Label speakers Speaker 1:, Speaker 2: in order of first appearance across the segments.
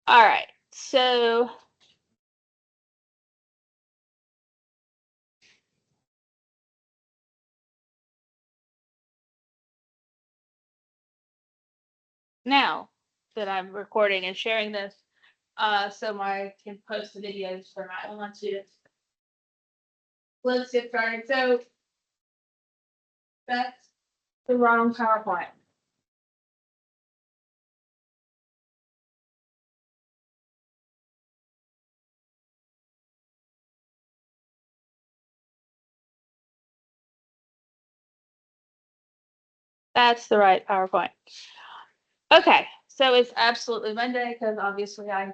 Speaker 1: All right, so now that I'm recording and sharing this, so I can post the videos for my online students. Let's get started. So that's the wrong PowerPoint. That's the right PowerPoint. Okay, so it's absolutely Monday because obviously I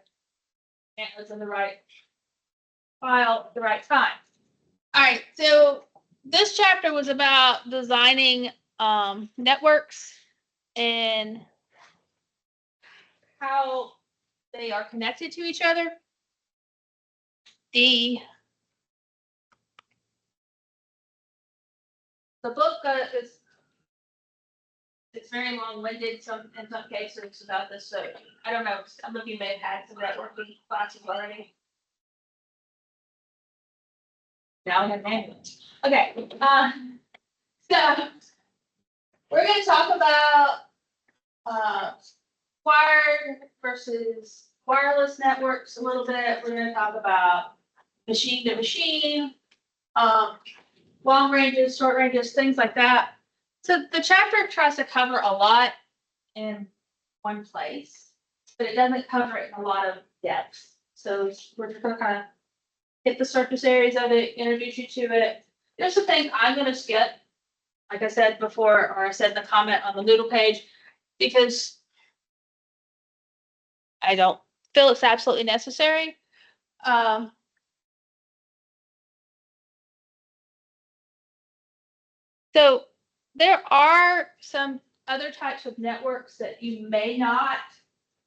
Speaker 1: can't listen to the right file at the right time. All right, so this chapter was about designing networks and how they are connected to each other. The book is it's very long-winded in some cases about this. So I don't know. Some of you may have had some networking classes already. Now we have manuals. Okay. So we're going to talk about wired versus wireless networks a little bit. We're going to talk about machine to machine, long ranges, short ranges, things like that. So the chapter tries to cover a lot in one place, but it doesn't cover it in a lot of depth. So we're just going to kind of hit the surface areas of it, introduce you to it. There's some things I'm going to skip, like I said before, or I said in the comment on the Moodle page, because I don't feel it's absolutely necessary. So there are some other types of networks that you may not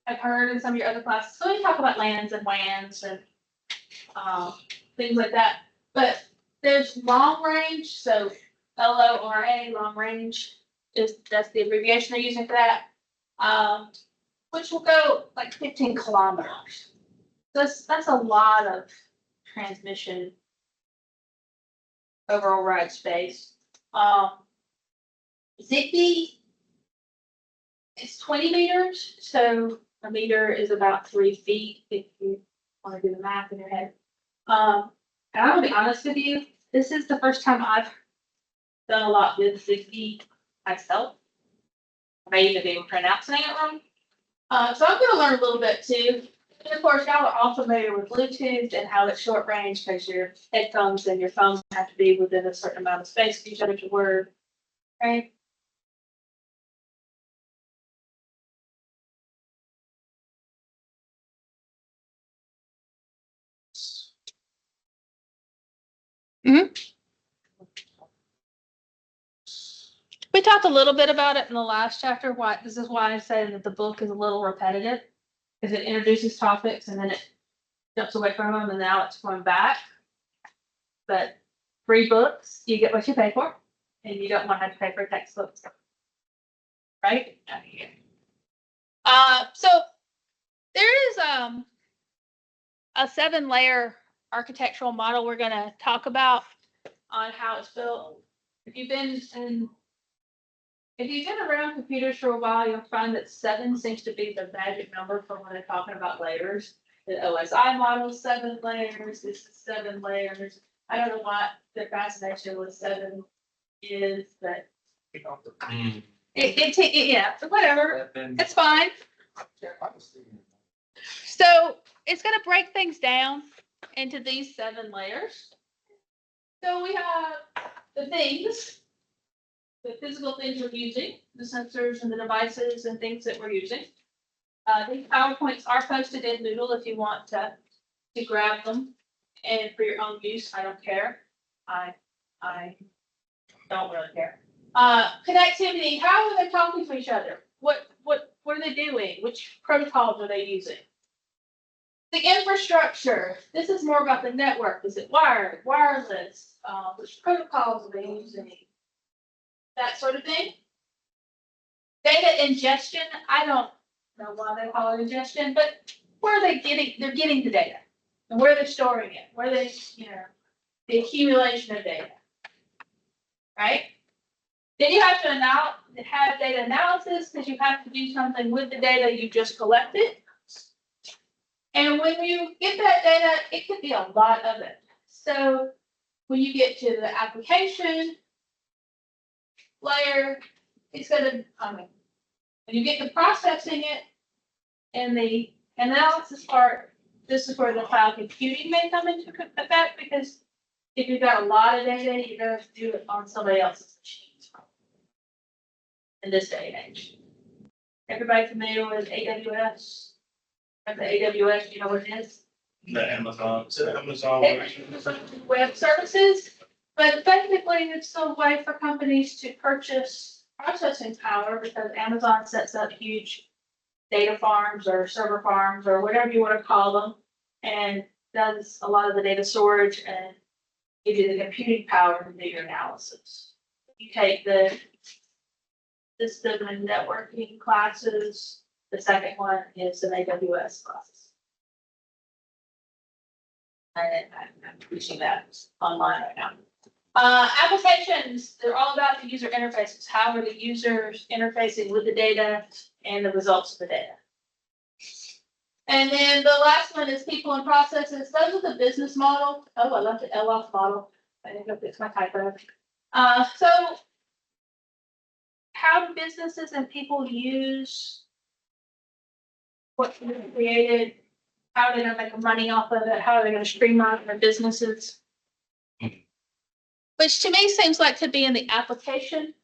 Speaker 1: have heard in some of your other classes. So we talk about LANs and WANs and things like that. But there's long range, so LORA, long range, that's the abbreviation they're using for that, which will go like 15 kilometers. That's a lot of transmission overall ride space. Zigbee is 20 meters, so a meter is about 3 feet if you want to do the math in your head. And I'm gonna be honest with you, this is the first time I've done a lot with Zigbee myself. I may even be pronouncing it wrong. So I'm gonna learn a little bit too. And of course, y'all are all familiar with Bluetooth and how it's short range because your headphones and your phone have to be within a certain amount of space for each other to work, right? Mm-hmm. We talked a little bit about it in the last chapter. Why this is why I said that the book is a little repetitive, because it introduces topics and then it jumps away from them, and now it's going back. But free books, you get what you pay for, and you don't want to have to pay for textbooks, right? So there is a 7-layer architectural model we're going to talk about on how it's built. If you've been around computers for a while, you'll find that 7 seems to be the magic number for when they're talking about layers. The OSI model is 7 layers. This is 7 layers. I don't know what the fascination with 7 is, but yeah, whatever. It's fine. So it's going to break things down into these 7 layers. So we have the things, the physical things we're using, the sensors and the devices and things that we're using. These PowerPoints are posted in Moodle if you want to grab them and for your own use. I don't care. I don't really care. Connectivity. How are they talking to each other? What are they doing? Which protocols are they using? The infrastructure. This is more about the network. Is it wired, wireless? Which protocols are they using? That sort of thing. Data ingestion. I don't know why they call it ingestion, but where are they getting? They're getting the data, and where they're storing it, where they, the accumulation of data, right? Then you have to have data analysis because you have to do something with the data you just collected. And when you get that data, it could be a lot of it. So when you get to the application layer, it's going to, when you get to processing it and the analysis part, this is where the cloud computing may come into effect, because if you've got a lot of data, you're going to do it on somebody else's machine in this day and age. Everybody familiar with AWS? The AWS, you know what it is?
Speaker 2: The Amazon, it's an Amazon.
Speaker 1: Web services, but technically it's a way for companies to purchase processing power, because Amazon sets up huge data farms or server farms or whatever you want to call them, and does a lot of the data storage and give you the computing power to do your analysis. You take the system and networking classes. The second one is an AWS classes. And I'm teaching that online right now. Applications, they're all about the user interfaces. How are the users interfacing with the data and the results of the data? And then the last one is people and processes. Those are the business model. Oh, I left the LOF model. I didn't go fix my typo. So how do businesses and people use what's been created? How are they going to make money off of it? How are they going to streamline their businesses? Which to me seems like could be in the application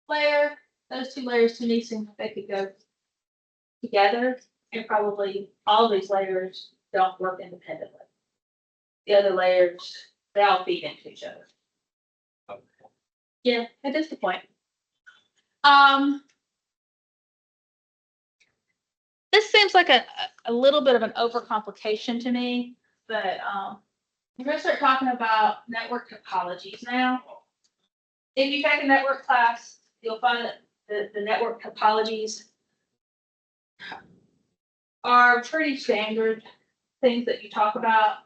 Speaker 1: layer. Those two layers to me seem like they could go together, and probably all of these layers don't work independently. The other layers, they all feed into each other. Yeah, that is the point. This seems like a little bit of an overcomplication to me, but we're going to start talking about network topologies now. If you take a network class, you'll find that the network topologies are pretty standard things that you talk about.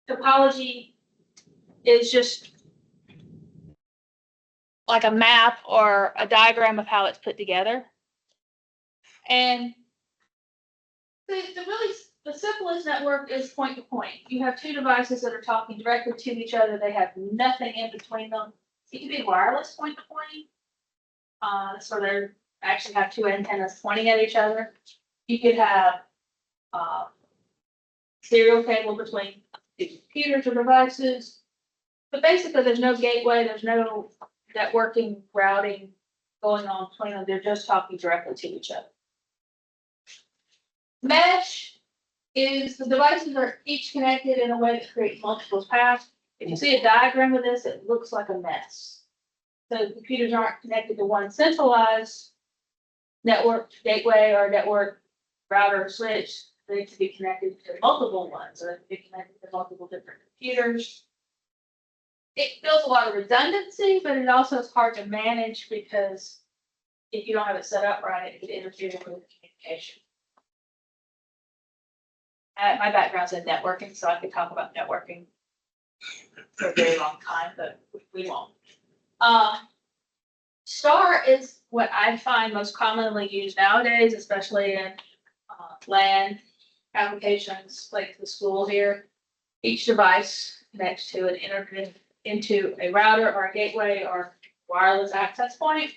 Speaker 1: Topology is just like a map or a diagram of how it's put together. And the simplest network is point to point. You have two devices that are talking directly to each other. They have nothing in between them. It can be wireless point to point. So they actually have two antennas pointing at each other. You could have serial cable between two computers or devices. But basically, there's no gateway. There's no networking routing going on between them. They're just talking directly to each other. Mesh is the devices are each connected in a way that creates multiple paths. If you see a diagram of this, it looks like a mess. So the computers aren't connected to one centralized network gateway or network router or switch. They need to be connected to multiple ones, or they can be connected to multiple different computers. It builds a lot of redundancy, but it also is hard to manage, because if you don't have it set up right, it could interfere with the communication. My background's in networking, so I could talk about networking for a very long time, but we won't. STAR is what I find most commonly used nowadays, especially in LAN applications like the school here. Each device connects to an internet into a router or a gateway or wireless access point,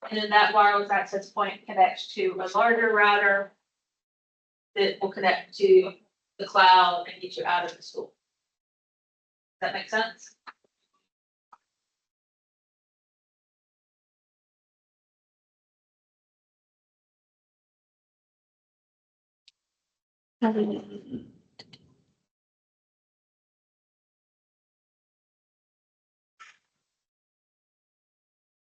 Speaker 1: and then that wireless access point connects to a larger router that will connect to the cloud and get you out of the school. Does that make sense?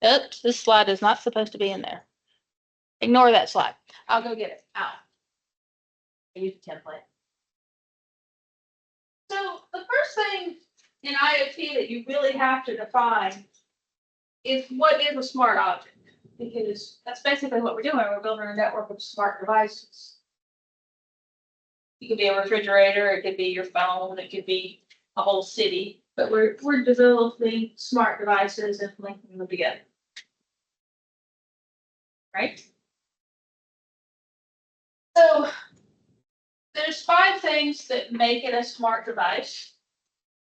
Speaker 1: Oops, this slide is not supposed to be in there. Ignore that slide. I'll go get it out. I use the template. So the first thing in IoT that you really have to define is what is a smart object. because that's basically what we're doing. We're building a network of smart devices. It could be a refrigerator, it could be your phone, it could be a whole city, but we're developing smart devices and linking them together. Right? So there's 5 things that make it a smart device.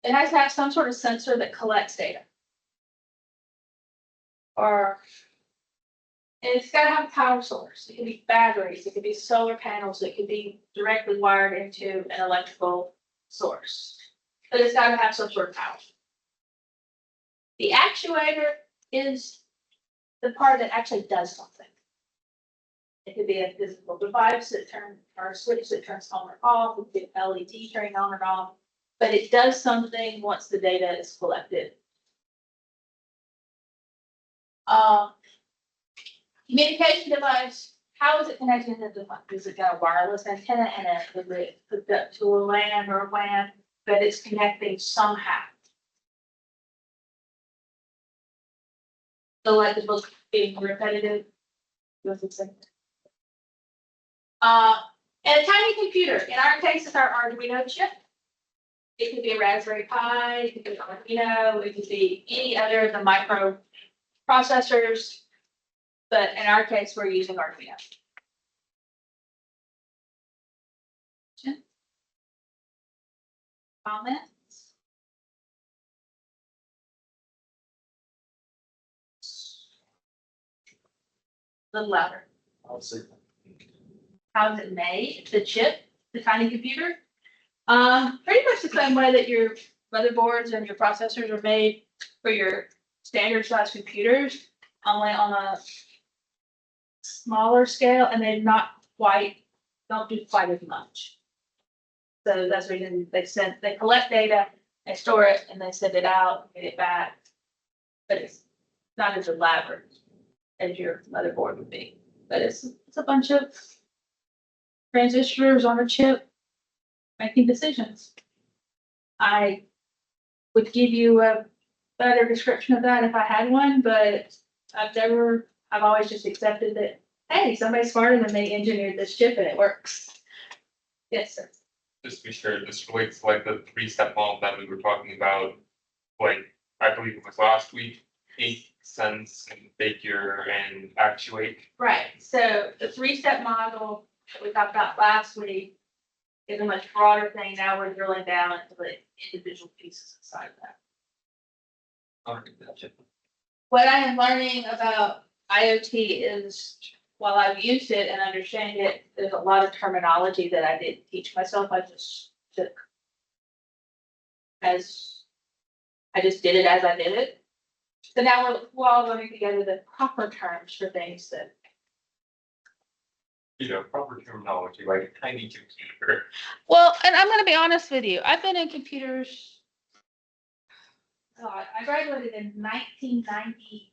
Speaker 1: It has to have some sort of sensor that collects data. Or it's got to have a power source. It could be batteries, it could be solar panels, it could be directly wired into an electrical source. But it's got to have some sort of power. The actuator is the part that actually does something. It could be a physical device that turns, or a switch that turns on or off, it could be an LED turning on or off, but it does something once the data is collected. Communication device, how is it connected to the device? Is it got a wireless antenna in it? Is it hooked up to a LAN or a WAN? But it's connecting somehow. So like the book being repetitive. And a tiny computer. In our case, it's our Arduino chip. It could be a Raspberry Pi, it could be Arduino, it could be any other of the micro processors. But in our case, we're using Arduino. Comments? A little louder.
Speaker 2: I'll see.
Speaker 1: How is it made? The chip, the tiny computer? Pretty much the same way that your motherboards and your processors are made for your standard size computers, only on a smaller scale, and they're not quite, don't do quite as much. So that's the reason they collect data, they store it, and they send it out, get it back. But it's not as elaborate as your motherboard would be. But it's a bunch of transistors on a chip making decisions. I would give you a better description of that if I had one, but I've always just accepted that, hey, somebody's smarter than me engineered this chip and it works. Yes, sir.
Speaker 3: Just to be sure, this relates to like the 3-step model that we were talking about, like, I believe it was last week, 8 sense, configure, and actuate.
Speaker 1: Right, so the 3-step model that we talked about last week is a much broader thing. Now we're drilling down into the individual pieces inside of that. What I am learning about IoT is, while I've used it and understand it, there's a lot of terminology that I didn't teach myself. I just did it as I did it. So now we're all learning together the proper terms for things that.
Speaker 3: You know, proper terminology, like a tiny computer.
Speaker 1: Well, and I'm gonna be honest with you, I've been in computers. I graduated in 1999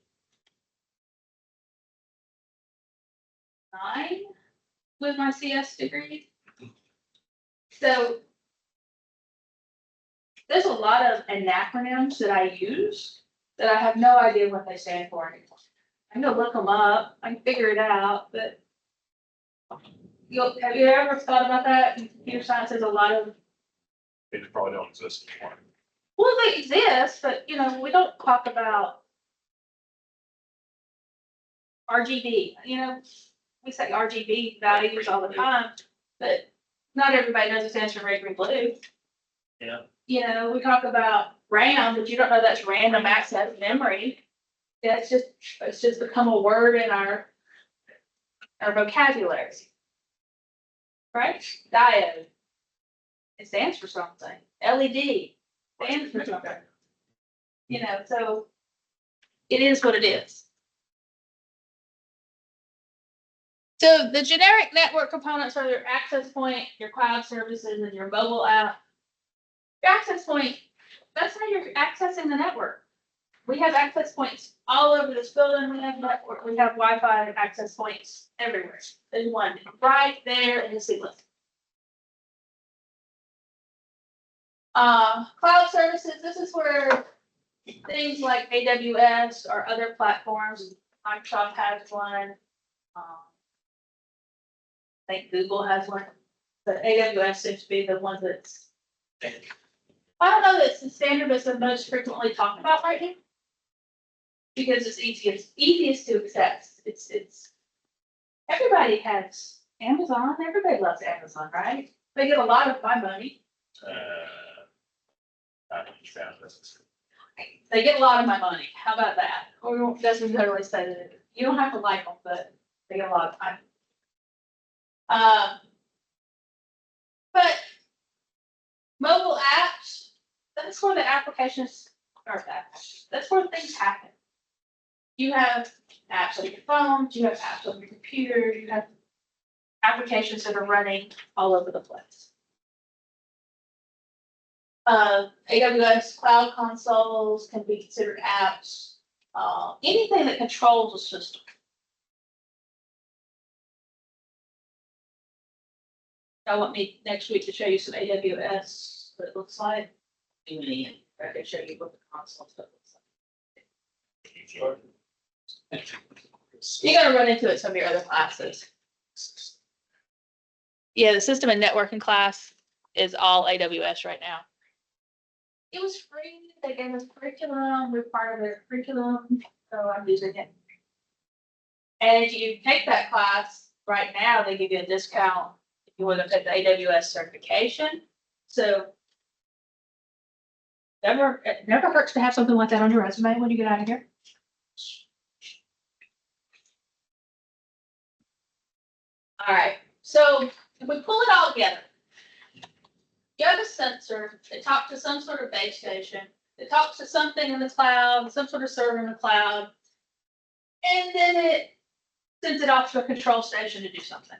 Speaker 1: with my CS degree. So there's a lot of acronyms that I use that I have no idea what they stand for anymore. I can go look them up, I can figure it out, but have you ever thought about that? In computer science, there's a lot of.
Speaker 2: They probably don't exist anymore.
Speaker 1: Well, they exist, but we don't talk about RGB. We say RGB values all the time, but not everybody knows it stands for red, green, blue.
Speaker 2: Yeah.
Speaker 1: We talk about RAM, but you don't know that's random access memory. It's just become a word in our vocabulary. Right? Diode. It stands for something. LED stands for something. So it is what it is. So the generic network components are your access point, your cloud services, and your mobile app. Your access point, that's how you're accessing the network. We have access points all over this building. We have network, we have Wi-Fi access points everywhere. There's one right there in the ceiling. Cloud services, this is where things like AWS or other platforms Microsoft has one. I think Google has one, but AWS seems to be the one that's. I don't know, that's the standard that's the most frequently talked about right now. Because it's easiest to access. It's. Everybody has Amazon, everybody loves Amazon, right? They get a lot of my money.
Speaker 2: I don't understand this.
Speaker 1: They get a lot of my money. How about that? Or doesn't totally say that. You don't have to like them, but they get a lot of time. But mobile apps, that's where the applications are. That's where things happen. You have apps on your phone, you have apps on your computer, you have applications that are running all over the place. AWS cloud consoles can be considered apps. Anything that controls a system. I want me next week to show you some AWS, what it looks like. I can show you what the console stuff looks like. You're gonna run into it some of your other classes. Yeah, the system and networking class is all AWS right now. It was free. They gave us curriculum. We're part of their curriculum, so I'm using it. And if you take that class right now, they give you a discount if you want to take the AWS certification. So it never hurts to have something like that on your resume when you get out of here. All right, so if we pull it all together, you have a sensor that talks to some sort of base station, that talks to something in the cloud, some sort of server in the cloud, and then it sends it off to a control station to do something.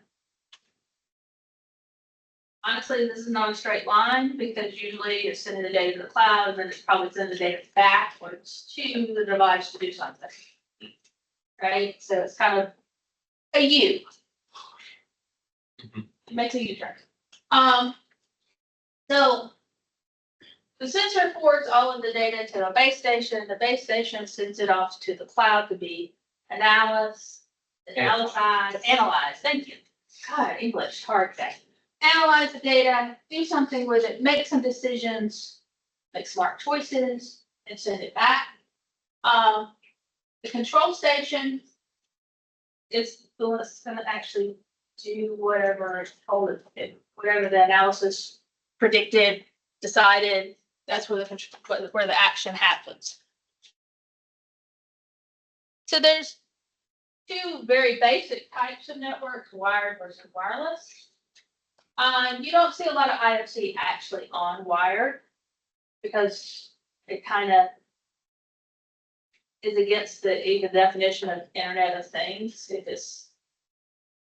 Speaker 1: Honestly, this is not a straight line because usually it's sending the data to the cloud and then it's probably sending the data backwards to the device to do something. Right? So it's kind of a U. It makes a U-turn. So the sensor forwards all of the data to the base station. The base station sends it off to the cloud to be analyzed. Thank you. God, English, hard day. Analyze the data, do something with it, make some decisions, make smart choices, and send it back. The control station is the one that's going to actually do whatever it's told it, whatever the analysis predicted, decided. That's where the action happens. So there's two very basic types of networks, wired versus wireless. You don't see a lot of IoT actually on wired because it kind of is against the definition of Internet of Things if it's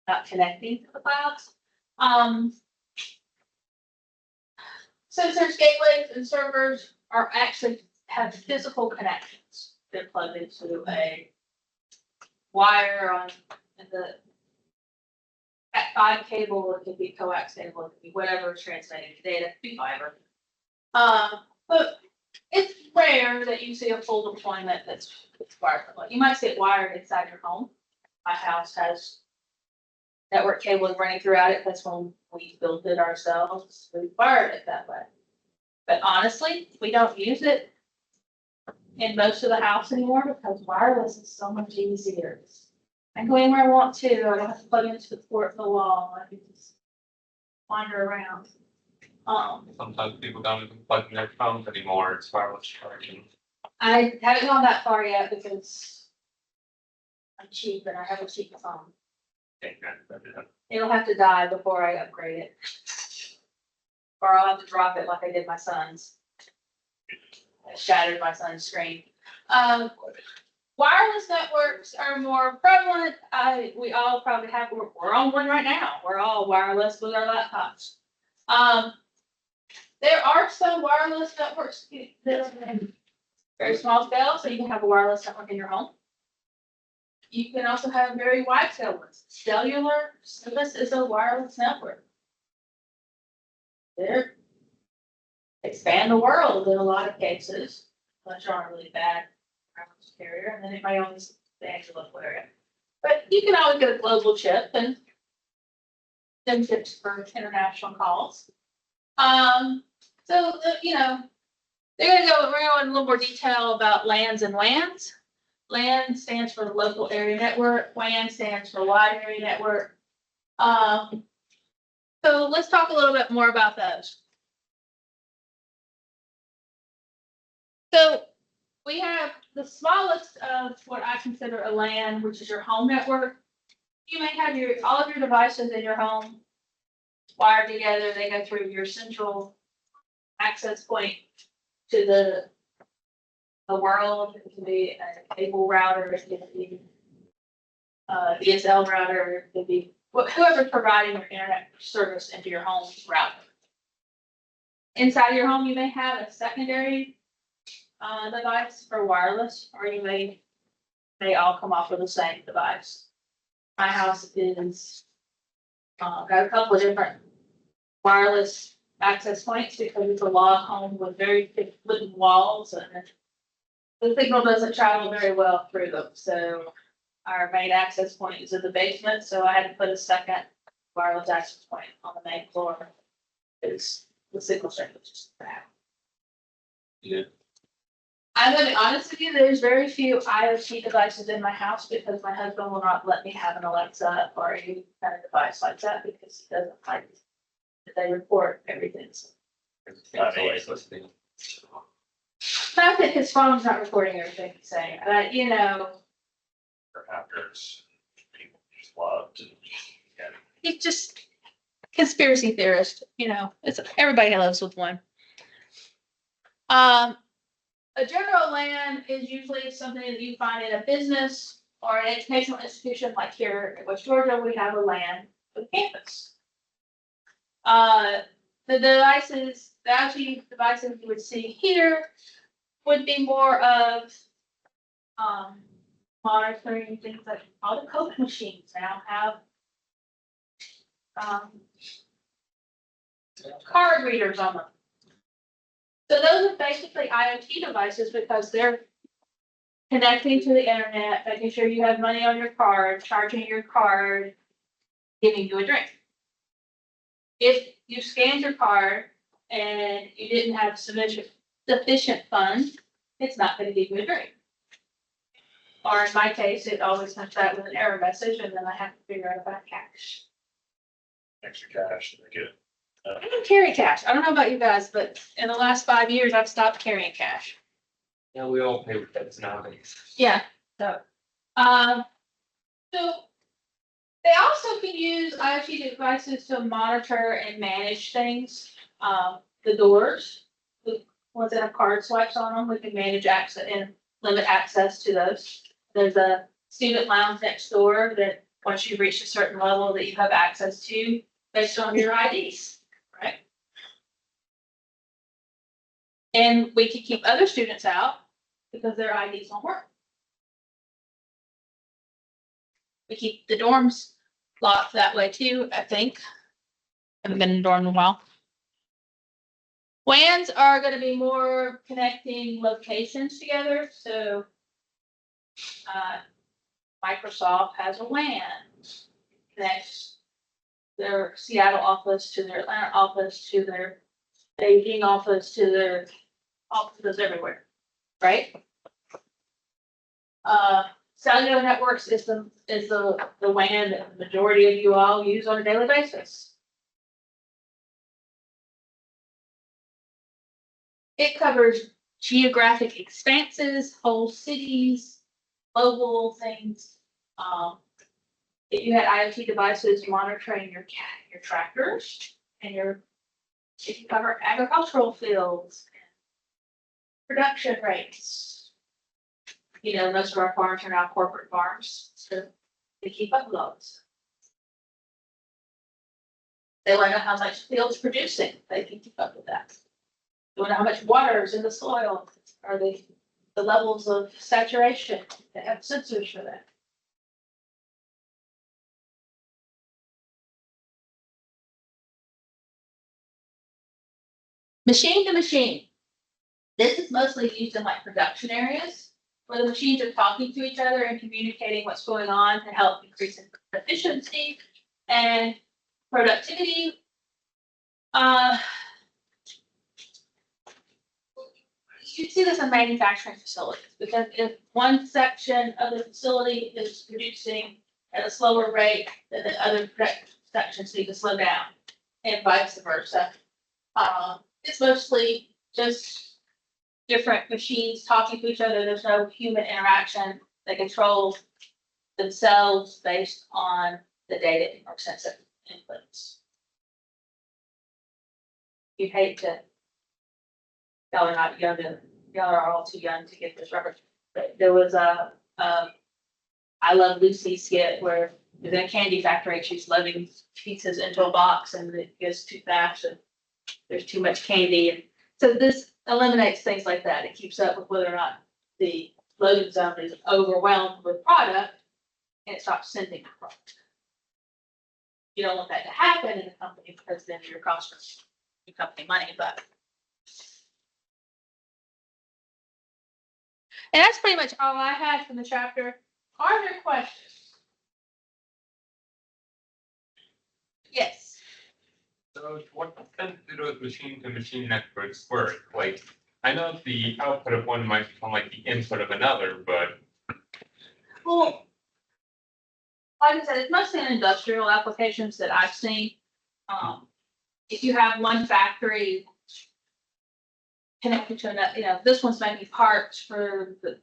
Speaker 1: not connecting to the clouds. Sensors, gateways, and servers are actually have physical connections. They're plugged into a wire on the Cat5 cable. It could be coax cable. It could be whatever is transmitting the data. It could be fiber. But it's rare that you see a full deployment that's wired. You might see it wired inside your home. My house has network cable running throughout it. That's when we built it ourselves. We wired it that way. But honestly, we don't use it in most of the house anymore because wireless is so much easier. I can go anywhere I want to. I don't have to plug into the port in the wall. I can just wander around.
Speaker 3: Sometimes people don't even plug in their phones anymore. It's wireless charging.
Speaker 1: I haven't gone that far yet because I'm cheap and I have a cheap phone. It'll have to die before I upgrade it. Or I'll have to drop it like I did my son's. I shattered my son's screen. Wireless networks are more prevalent. We all probably have, we're on one right now. We're all wireless with our laptops. There are some wireless networks that are in very small scale, so you can have a wireless network in your home. You can also have very wide scale ones. Cellular service is a wireless network. They expand the world in a lot of cases, unless you're on a really bad wireless carrier, and then anybody owns the actual local area. But you can always get a global chip and then chips for international calls. You know, we're gonna go in a little more detail about LANs and WANs. LAN stands for local area network, WAN stands for wide area network. So let's talk a little bit more about those. So we have the smallest of what I consider a LAN, which is your home network. You may have all of your devices in your home wired together. They go through your central access point to the world. It can be a cable router, it can be a DSL router, it could be whoever's providing your internet service into your home router. Inside of your home, you may have a secondary device for wireless, or you may all come off with the same device. My house is got a couple of different wireless access points because it's a log home with very thick wooden walls, and the signal doesn't travel very well through them. So our main access point is in the basement, so I had to put a second wireless access point on the main floor. It's the signal strength is just bad.
Speaker 3: Yeah.
Speaker 1: I'm gonna be honest with you, there's very few IoT devices in my house because my husband will not let me have an Alexa or any kind of device like that because he doesn't like that they report everything. But I think his phone's not recording everything he's saying, but you know.
Speaker 2: Or hackers, people just love to. Yeah.
Speaker 1: He's just conspiracy theorist, you know, it's everybody lives with one. A general LAN is usually something that you find in a business or an educational institution, like here in West Georgia, we have a LAN for the campus. The devices, the IoT devices you would see here would be more of monitoring things like all the Coke machines now have card readers on them. So those are basically IoT devices because they're connecting to the internet, making sure you have money on your card, charging your card, giving you a drink. If you scanned your card and you didn't have sufficient funds, it's not going to give you a drink. Or in my case, it always comes back with an error message, and then I have to figure out about cash.
Speaker 2: Extra cash, they get.
Speaker 1: I don't carry cash. I don't know about you guys, but in the last 5 years, I've stopped carrying cash.
Speaker 3: Yeah, we all pay with debts nowadays.
Speaker 1: Yeah. So they also can use IoT devices to monitor and manage things. The doors, the ones that have card swipes on them, we can manage access and limit access to those. There's a student lounge next door that once you've reached a certain level that you have access to based on your IDs, right? And we can keep other students out because their IDs don't work. We keep the dorms locked that way too, I think. Haven't been in a dorm in a while. WANs are going to be more connecting locations together. So Microsoft has a WAN, connects their Seattle office to their Atlanta office to their Beijing office to their offices everywhere, right? Cellular networks is the WAN that the majority of you all use on a daily basis. It covers geographic expanses, whole cities, global things. If you had IoT devices monitoring your tractors and it can cover agricultural fields, production rates. You know, most of our farms are now corporate farms, so they keep up with those. They want to know how much field's producing. They can keep up with that. They want to know how much water is in the soil. Are the levels of saturation? They have sensors for that. Machine to machine. This is mostly used in like production areas. where the machines are talking to each other and communicating what's going on to help increase efficiency and productivity. You see this in manufacturing facilities, because if one section of the facility is producing at a slower rate, then the other sections need to slow down, and vice versa. It's mostly just different machines talking to each other. There's no human interaction. They control themselves based on the data or sensitive inputs. You'd hate to, y'all are not young, y'all are all too young to get this reference, but there was a I Love Lucy skit where there's a candy factory, she's loading pizzas into a box and it goes too fast and there's too much candy. And so this eliminates things like that. It keeps up with whether or not the loading zone is overwhelmed with product and it stops sending the product. You don't want that to happen in a company because then you're costing your company money, but. And that's pretty much all I had from the chapter. Are there questions? Yes.
Speaker 3: So to what extent do those machine-to-machine networks work? Like, I know the output of one might become like the input of another, but
Speaker 1: Well, like I said, it's mostly in industrial applications that I've seen. If you have one factory connected to another, this one's making parts for the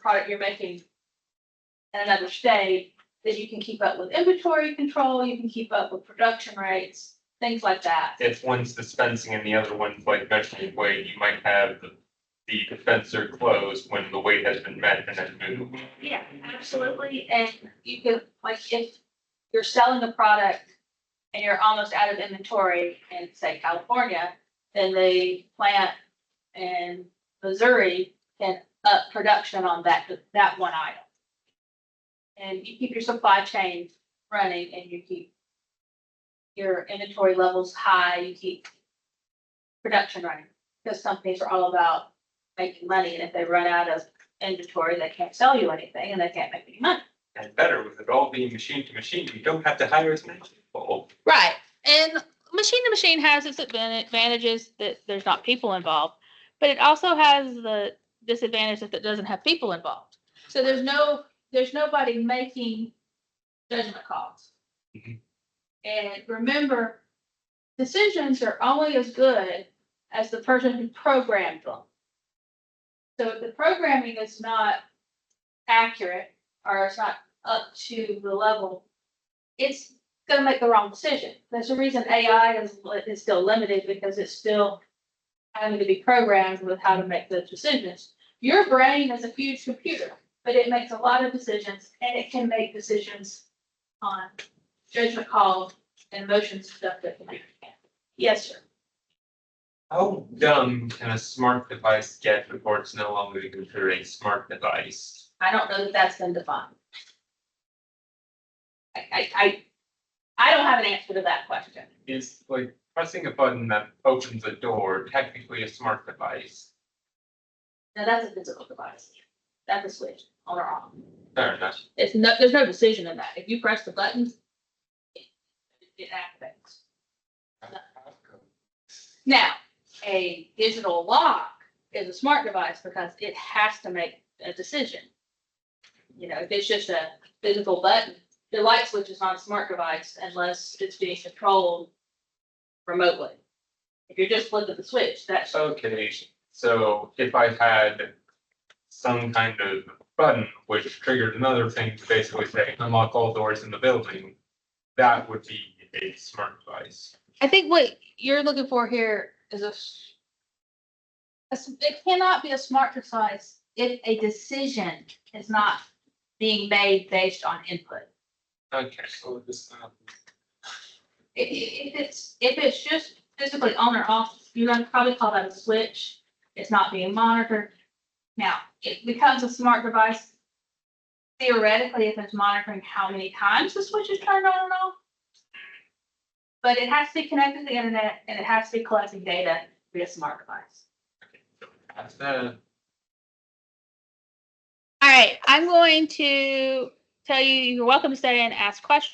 Speaker 1: product you're making in another state, then you can keep up with inventory control, you can keep up with production rates, things like that.
Speaker 3: if one's dispensing and the other one's like measuring weight, you might have the dispenser closed when the weight has been met and then moved.
Speaker 1: Yeah, absolutely. And you could, like, if you're selling a product and you're almost out of inventory in, say, California, then the plant in Missouri can up production on that one item. And you keep your supply chain running and you keep your inventory levels high, you keep production running. Because companies are all about making money, and if they run out of inventory, they can't sell you anything and they can't make any money.
Speaker 3: And better, with it all being machine to machine, you don't have to hire as many people.
Speaker 1: Right. And machine to machine has its advantages that there's not people involved, but it also has the disadvantage that it doesn't have people involved. So there's nobody making judgment calls.
Speaker 3: Mhm.
Speaker 1: And remember, decisions are only as good as the person who programmed them. So if the programming is not accurate or it's not up to the level, it's gonna make the wrong decision. There's a reason AI is still limited, because it's still having to be programmed with how to make those decisions. Your brain is a huge computer, but it makes a lot of decisions, and it can make decisions on judgment calls and emotions stuff that can be. Yes, sir.
Speaker 3: How dumb can a smart device get before it's no longer considered a smart device?
Speaker 1: I don't know that that's been defined. I don't have an answer to that question.
Speaker 3: Is like pressing a button that opens a door technically a smart device?
Speaker 1: Now, that's a physical device. That's a switch on or off.
Speaker 3: Fair enough.
Speaker 1: There's no decision in that. If you press the button, it activates. Now, a digital lock is a smart device because it has to make a decision. If it's just a physical button, the light switch is not a smart device unless it's being controlled remotely. If you're just flipping the switch, that's
Speaker 3: Okay, so if I had some kind of button which triggered another thing to basically say unlock all doors in the building, that would be a smart device.
Speaker 1: I think what you're looking for here is it cannot be a smart device if a decision is not being made based on input.
Speaker 3: Okay, so this,
Speaker 1: If it's just physically on or off, you're gonna probably call that a switch. It's not being monitored. Now, it becomes a smart device theoretically if it's monitoring how many times the switch is turned on and off. But it has to be connected to the internet and it has to be collecting data to be a smart device.
Speaker 3: that's the
Speaker 1: right, I'm going to tell you, you're welcome to stay and ask questions.